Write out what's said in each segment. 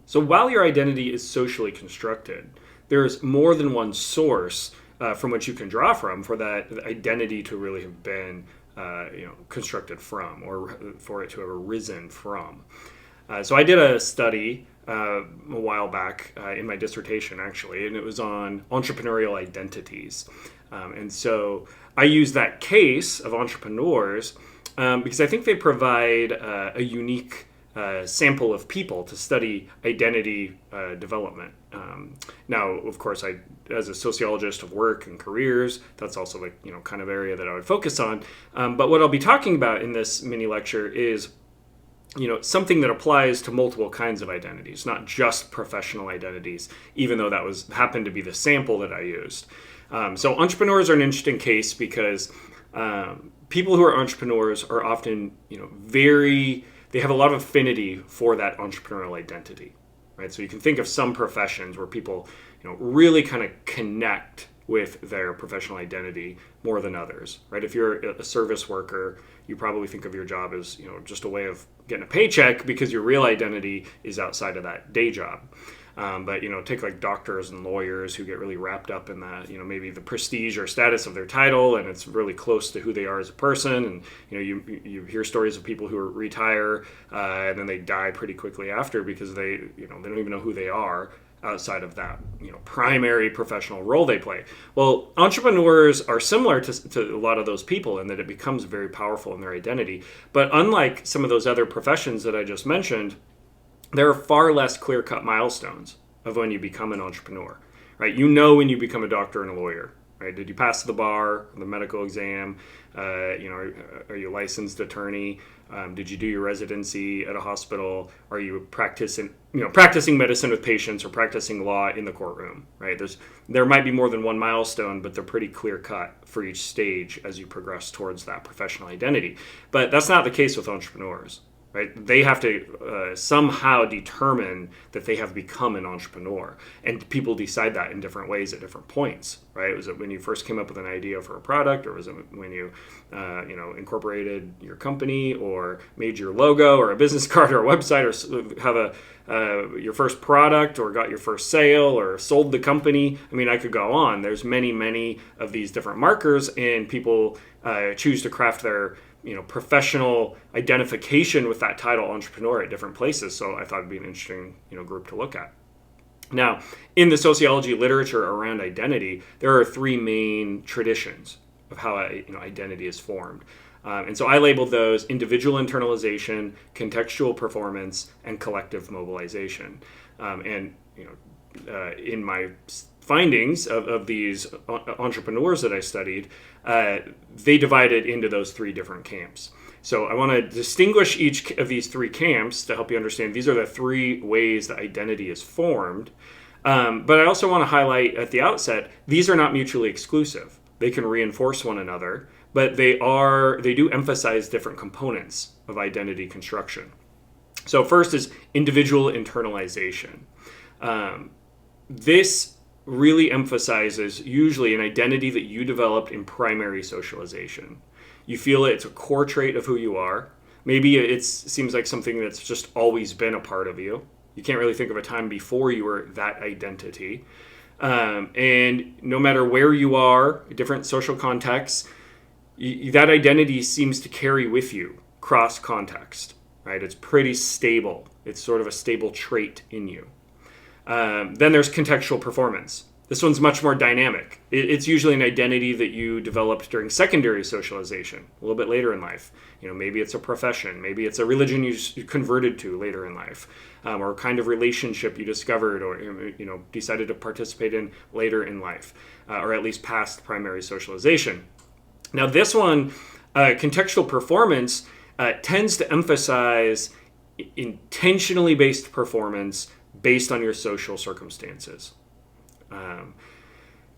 So while your identity is socially constructed, there's more than one source from which you can draw from for that identity to really have been constructed from, or for it to have arisen from. So I did a study a while back in my dissertation, actually, and it was on entrepreneurial identities. And so I used that case of entrepreneurs because I think they provide a unique sample of people to study identity development. Now, of course, as a sociologist of work and careers, that's also the kind of area that I would focus on. But what I'll be talking about in this mini lecture is something that applies to multiple kinds of identities, not just professional identities, even though that happened to be the sample that I used. So entrepreneurs are an interesting case because people who are entrepreneurs are often, they have a lot of affinity for that entrepreneurial identity, right? So you can think of some professions where people, really kind of connect with their professional identity more than others, right? If you're a service worker, you probably think of your job as, just a way of getting a paycheck because your real identity is outside of that day job. But take like doctors and lawyers who get really wrapped up in that, maybe the prestige or status of their title, and it's really close to who they are as a person. And you hear stories of people who retire and then they die pretty quickly after because they don't even know who they are outside of that primary professional role they play. Well, entrepreneurs are similar to a lot of those people in that it becomes very powerful in their identity. But unlike some of those other professions that I just mentioned, there are far less clear-cut milestones of when you become an entrepreneur, right? When you become a doctor and a lawyer, right? Did you pass the bar, the medical exam? Are you a licensed attorney? Did you do your residency at a hospital? Are you practicing medicine with patients or practicing law in the courtroom, right? There might be more than one milestone, but they're pretty clear-cut for each stage as you progress towards that professional identity. But that's not the case with entrepreneurs. Right? They have to somehow determine that they have become an entrepreneur, and people decide that in different ways at different points. Right? Was it when you first came up with an idea for a product, or was it when you, incorporated your company, or made your logo, or a business card, or a website, or have your first product, or got your first sale, or sold the company? I mean, I could go on. There's many of these different markers, and people choose to craft their professional identification with that title entrepreneur at different places. So I thought it'd be an interesting, group to look at. Now, in the sociology literature around identity, there are three main traditions of how identity is formed. And so I labeled those individual internalization, contextual performance, and collective mobilization. In my findings of these entrepreneurs that I studied, they divided into those three different camps. So I want to distinguish each of these three camps to help you understand these are the three ways that identity is formed. But I also want to highlight at the outset, these are not mutually exclusive. They can reinforce one another, but they do emphasize different components of identity construction. So first is individual internalization. This really emphasizes usually an identity that you developed in primary socialization. You feel it's a core trait of who you are. Maybe it seems like something that's just always been a part of you. You can't really think of a time before you were that identity. And no matter where you are, different social contexts, that identity seems to carry with you cross context, right? It's pretty stable. It's sort of a stable trait in you. Then there's contextual performance. This one's much more dynamic. It's usually an identity that you developed during secondary socialization, a little bit later in life. Maybe it's a profession, maybe it's a religion you converted to later in life, or a kind of relationship you discovered or decided to participate in later in life, or at least past primary socialization. Now this one, contextual performance, tends to emphasize intentionally based performance based on your social circumstances.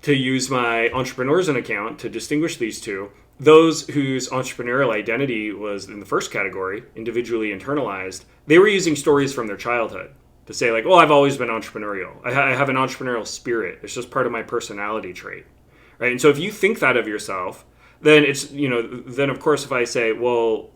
To use my entrepreneurs an account to distinguish these two, those whose entrepreneurial identity was in the first category, individually internalized, they were using stories from their childhood to say like, I've always been entrepreneurial. I have an entrepreneurial spirit. It's just part of my personality trait, right? And so if you think that of yourself, then then of course if I say, well,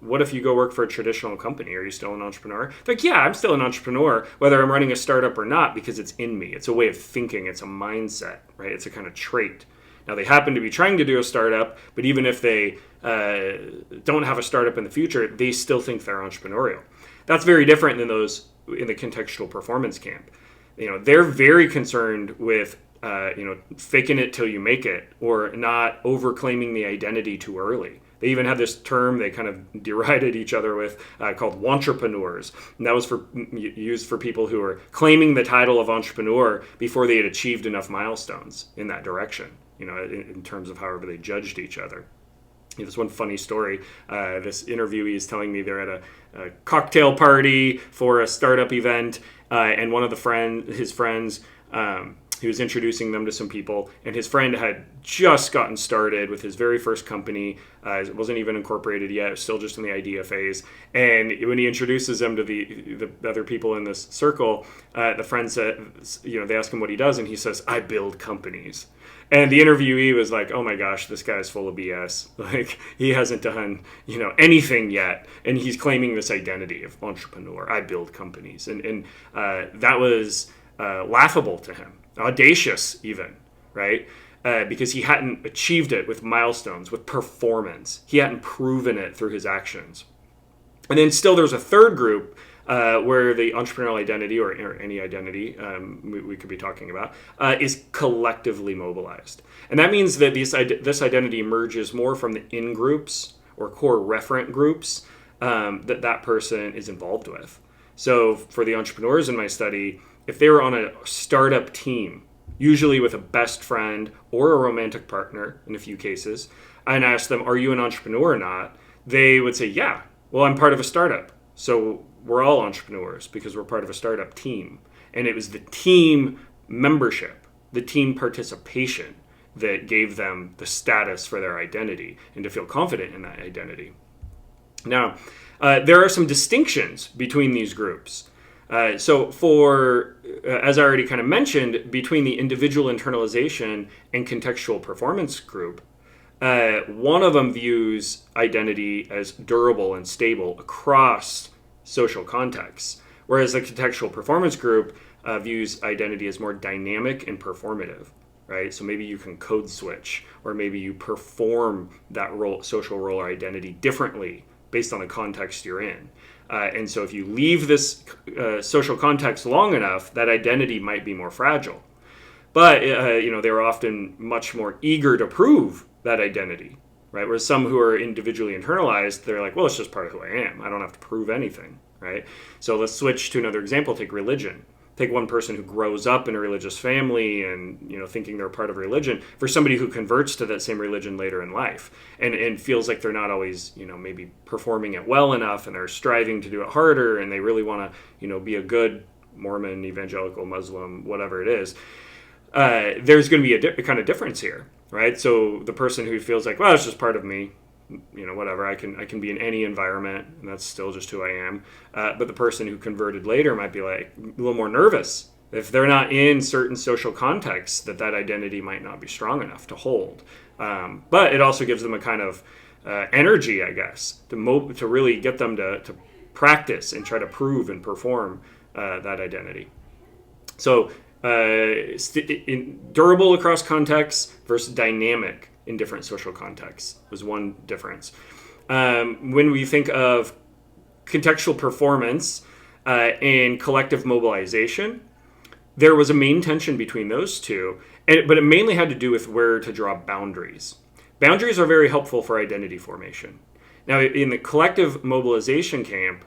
what if you go work for a traditional company? Are you still an entrepreneur? They're like, yeah, I'm still an entrepreneur, whether I'm running a startup or not, because it's in me. It's a way of thinking. It's a mindset, right? It's a kind of trait. Now, they happen to be trying to do a startup, but even if they don't have a startup in the future, they still think they're entrepreneurial. That's very different than those in the contextual performance camp. They're very concerned with faking it till you make it, or not overclaiming the identity too early. They even have this term they kind of derided each other with called wantrepreneurs. And that was used for people who were claiming the title of entrepreneur before they had achieved enough milestones in that direction, in terms of however they judged each other. This one funny story. This interviewee is telling me they're at a cocktail party for a startup event, and one of his friends, he was introducing them to some people, and his friend had just gotten started with his very first company. It wasn't even incorporated yet. It was still just in the idea phase. And when he introduces them to the other people in this circle, the friend said, they ask him what he does, and he says, "I build companies." And the interviewee was like, "Oh my gosh, this guy's full of BS. Like, he hasn't done, anything yet. And he's claiming this identity of entrepreneur. I build companies." And that was laughable to him, audacious even, right? Because he hadn't achieved it with milestones, with performance. He hadn't proven it through his actions. And then still there's a third group where the entrepreneurial identity, or any identity we could be talking about, is collectively mobilized. And that means that this identity emerges more from the in-groups or core referent groups that person is involved with. So for the entrepreneurs in my study, if they were on a startup team, usually with a best friend or a romantic partner in a few cases, and asked them, "Are you an entrepreneur or not?" they would say, "Yeah, well, I'm part of a startup. So we're all entrepreneurs because we're part of a startup team." And it was the team membership, the team participation that gave them the status for their identity and to feel confident in that identity. Now, there are some distinctions between these groups. So as I already kind of mentioned, between the individual internalization and contextual performance group, one of them views identity as durable and stable across social contexts, whereas the contextual performance group views identity as more dynamic and performative, right? So maybe you can code switch, or maybe you perform that social role or identity differently based on the context you're in. And so if you leave this social context long enough, that identity might be more fragile. But, they're often much more eager to prove that identity, right? Whereas some who are individually internalized, they're like, well, it's just part of who I am. I don't have to prove anything, right? So let's switch to another example. Take religion. Take one person who grows up in a religious family and, thinking they're part of religion, for somebody who converts to that same religion later in life and feels like they're not always, maybe performing it well enough, and they're striving to do it harder, and they really want to, be a good Mormon, evangelical, Muslim, whatever it is. There's going to be a kind of difference here, right? So the person who feels like, well, it's just part of me, whatever, I can be in any environment, and that's still just who I am. But the person who converted later might be like a little more nervous if they're not in certain social contexts, that identity might not be strong enough to hold. But it also gives them a kind of energy, I guess, to really get them to practice and try to prove and perform that identity. So durable across contexts versus dynamic in different social contexts was one difference. When we think of contextual performance and collective mobilization, there was a main tension between those two, but it mainly had to do with where to draw boundaries. Boundaries are very helpful for identity formation. Now, in the collective mobilization camp,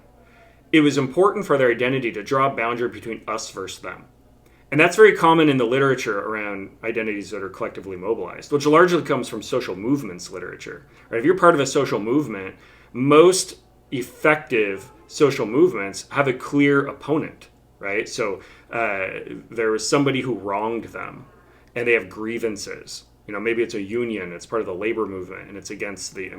it was important for their identity to draw a boundary between us versus them. And that's very common in the literature around identities that are collectively mobilized, which largely comes from social movements literature. Right? If you're part of a social movement, most effective social movements have a clear opponent, right? So there was somebody who wronged them, and they have grievances. Maybe it's a union, it's part of the labor movement, and it's against the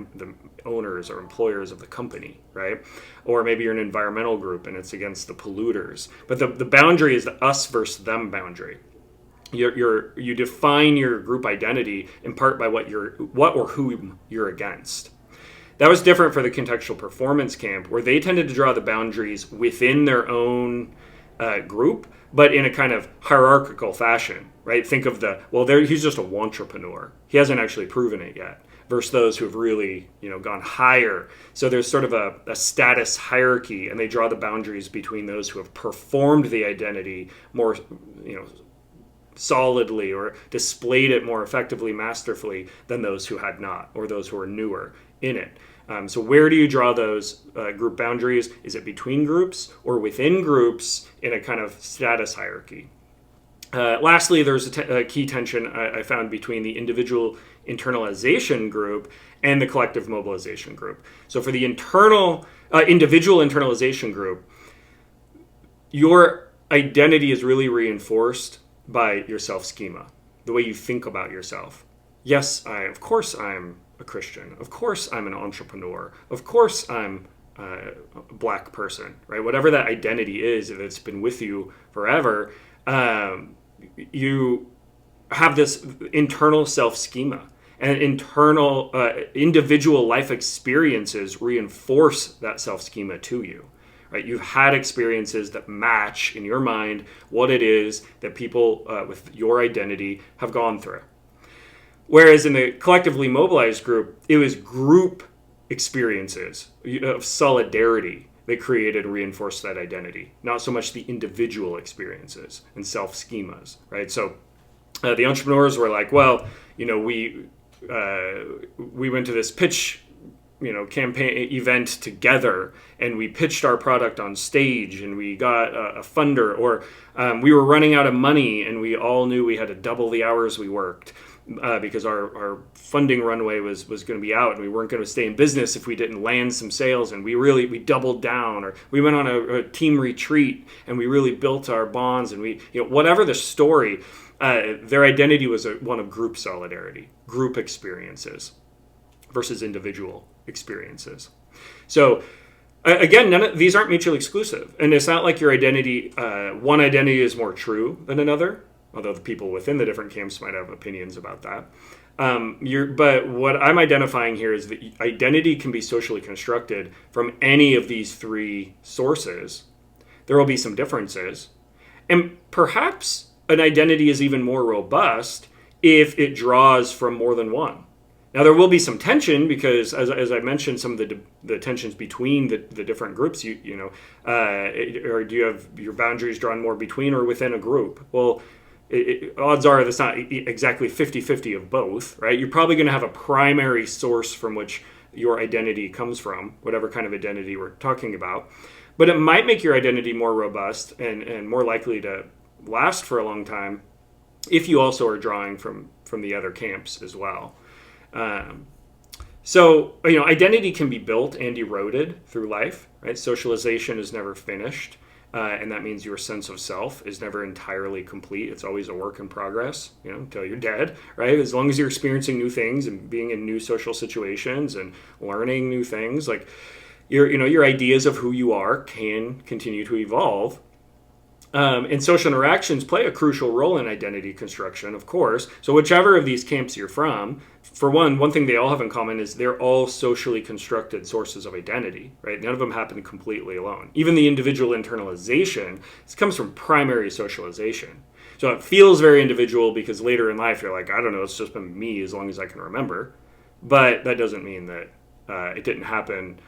owners or employers of the company, right? Or maybe you're an environmental group, and it's against the polluters. But the boundary is the us versus them boundary. You define your group identity in part by what or who you're against. That was different for the contextual performance camp, where they tended to draw the boundaries within their own group, but in a kind of hierarchical fashion, right? Think of he's just a entrepreneur. He hasn't actually proven it yet, versus those who have really, gone higher. So there's sort of a status hierarchy, and they draw the boundaries between those who have performed the identity more, solidly or displayed it more effectively, masterfully than those who had not, or those who are newer in it. So where do you draw those group boundaries? Is it between groups or within groups in a kind of status hierarchy? Lastly, there's a key tension I found between the individual internalization group and the collective mobilization group. So for the individual internalization group, your identity is really reinforced by your self-schema, the way you think about yourself. Yes, of course I'm a Christian. Of course I'm an entrepreneur. Of course I'm a black person, right? Whatever that identity is that's been with you forever, you have this internal self-schema, and internal individual life experiences reinforce that self-schema to you. Right? You've had experiences that match in your mind what it is that people with your identity have gone through. Whereas in the collectively mobilized group, it was group experiences of solidarity that created and reinforced that identity, not so much the individual experiences and self-schemas, right? So the entrepreneurs were like, well, we went to this pitch campaign event together, and we pitched our product on stage, and we got a funder, or we were running out of money, and we all knew we had to double the hours we worked because our funding runway was going to be out, and we weren't going to stay in business if we didn't land some sales, and we doubled down, or we went on a team retreat, and we really built our bonds, and we whatever the story, their identity was one of group solidarity, group experiences versus individual experiences. So again, these aren't mutually exclusive, and it's not like your identity, one identity is more true than another, although the people within the different camps might have opinions about that. But what I'm identifying here is that identity can be socially constructed from any of these three sources. There will be some differences, and perhaps an identity is even more robust if it draws from more than one. Now, there will be some tension because, as I mentioned, some of the tensions between the different groups, or do you have your boundaries drawn more between or within a group? Well, odds are that's not exactly 50-50 of both, right? You're probably going to have a primary source from which your identity comes from, whatever kind of identity we're talking about. But it might make your identity more robust and more likely to last for a long time if you also are drawing from the other camps as well. So identity can be built and eroded through life, right? Socialization is never finished, and that means your sense of self is never entirely complete. It's always a work in progress, until you're dead, right? As long as you're experiencing new things and being in new social situations and learning new things, like your ideas of who you are can continue to evolve. And social interactions play a crucial role in identity construction, of course. So whichever of these camps you're from, for one thing they all have in common is they're all socially constructed sources of identity, right? None of them happen completely alone. Even the individual internalization, this comes from primary socialization. So it feels very individual because later in life you're like, I don't know, it's just been me as long as I can remember. But that doesn't mean that it didn't happen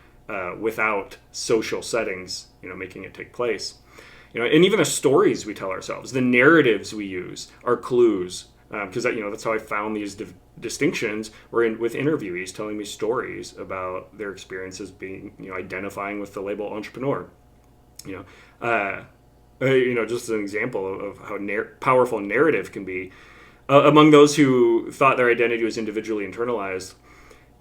without social settings, making it take place. And even the stories we tell ourselves, the narratives we use are clues. Because that's how I found these distinctions were with interviewees telling me stories about their experiences being, identifying with the label entrepreneur. Just an example of how powerful narrative can be. Among those who thought their identity was individually internalized,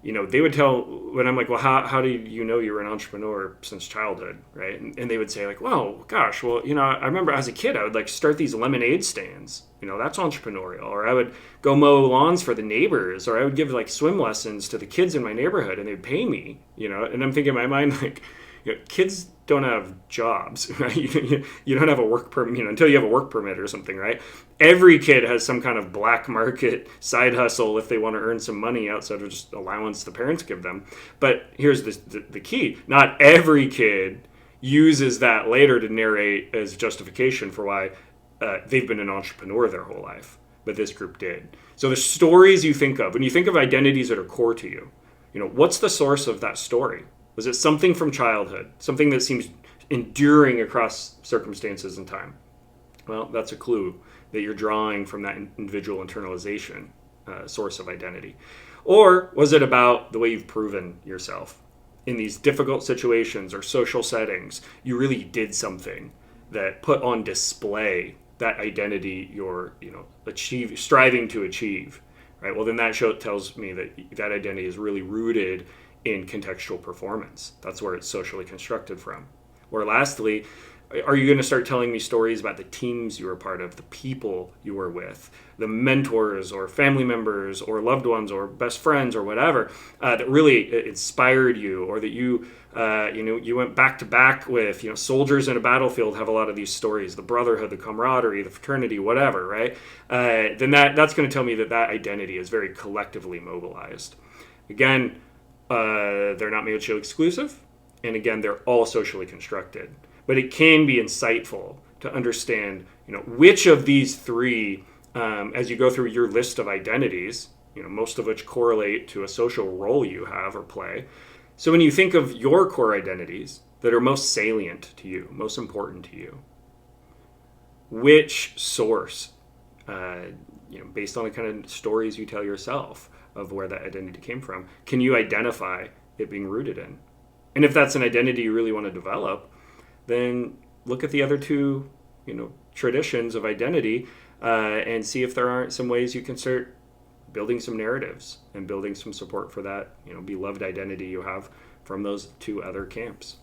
they would tell, when I'm like, well, how do you know you were an entrepreneur since childhood, right? And they would say like, well, gosh, well, I remember as a kid, I would start these lemonade stands, that's entrepreneurial. Or I would go mow lawns for the neighbors, or I would give swim lessons to the kids in my neighborhood and they'd pay me, and I'm thinking in my mind, kids don't have jobs, right? You don't have a work permit, until you have a work permit or something, right? Every kid has some kind of black market side hustle if they want to earn some money outside of just allowance the parents give them. But here's the key. Not every kid uses that later to narrate as justification for why they've been an entrepreneur their whole life. But this group did. So the stories you think of, when you think of identities that are core to you, what's the source of that story? Was it something from childhood, something that seems enduring across circumstances and time? Well, that's a clue that you're drawing from that individual internalization source of identity. Or was it about the way you've proven yourself? In these difficult situations or social settings, you really did something that put on display that identity you're striving to achieve, right? Well, then that tells me that identity is really rooted in contextual performance. That's where it's socially constructed from. Or lastly, are you going to start telling me stories about the teams you were part of, the people you were with, the mentors or family members or loved ones or best friends or whatever that really inspired you, or that you went back to back with? Soldiers in a battlefield have a lot of these stories: the brotherhood, the camaraderie, the fraternity, whatever, right? Then that's going to tell me that identity is very collectively mobilized. Again, they're not mutually exclusive, and again, they're all socially constructed. But it can be insightful to understand, which of these three, as you go through your list of identities, most of which correlate to a social role you have or play. So when you think of your core identities that are most salient to you, most important to you, which source, based on the kind of stories you tell yourself of where that identity came from, can you identify it being rooted in? And if that's an identity you really want to develop, then look at the other two, traditions of identity and see if there aren't some ways you can start building some narratives and building some support for that, beloved identity you have from those two other camps.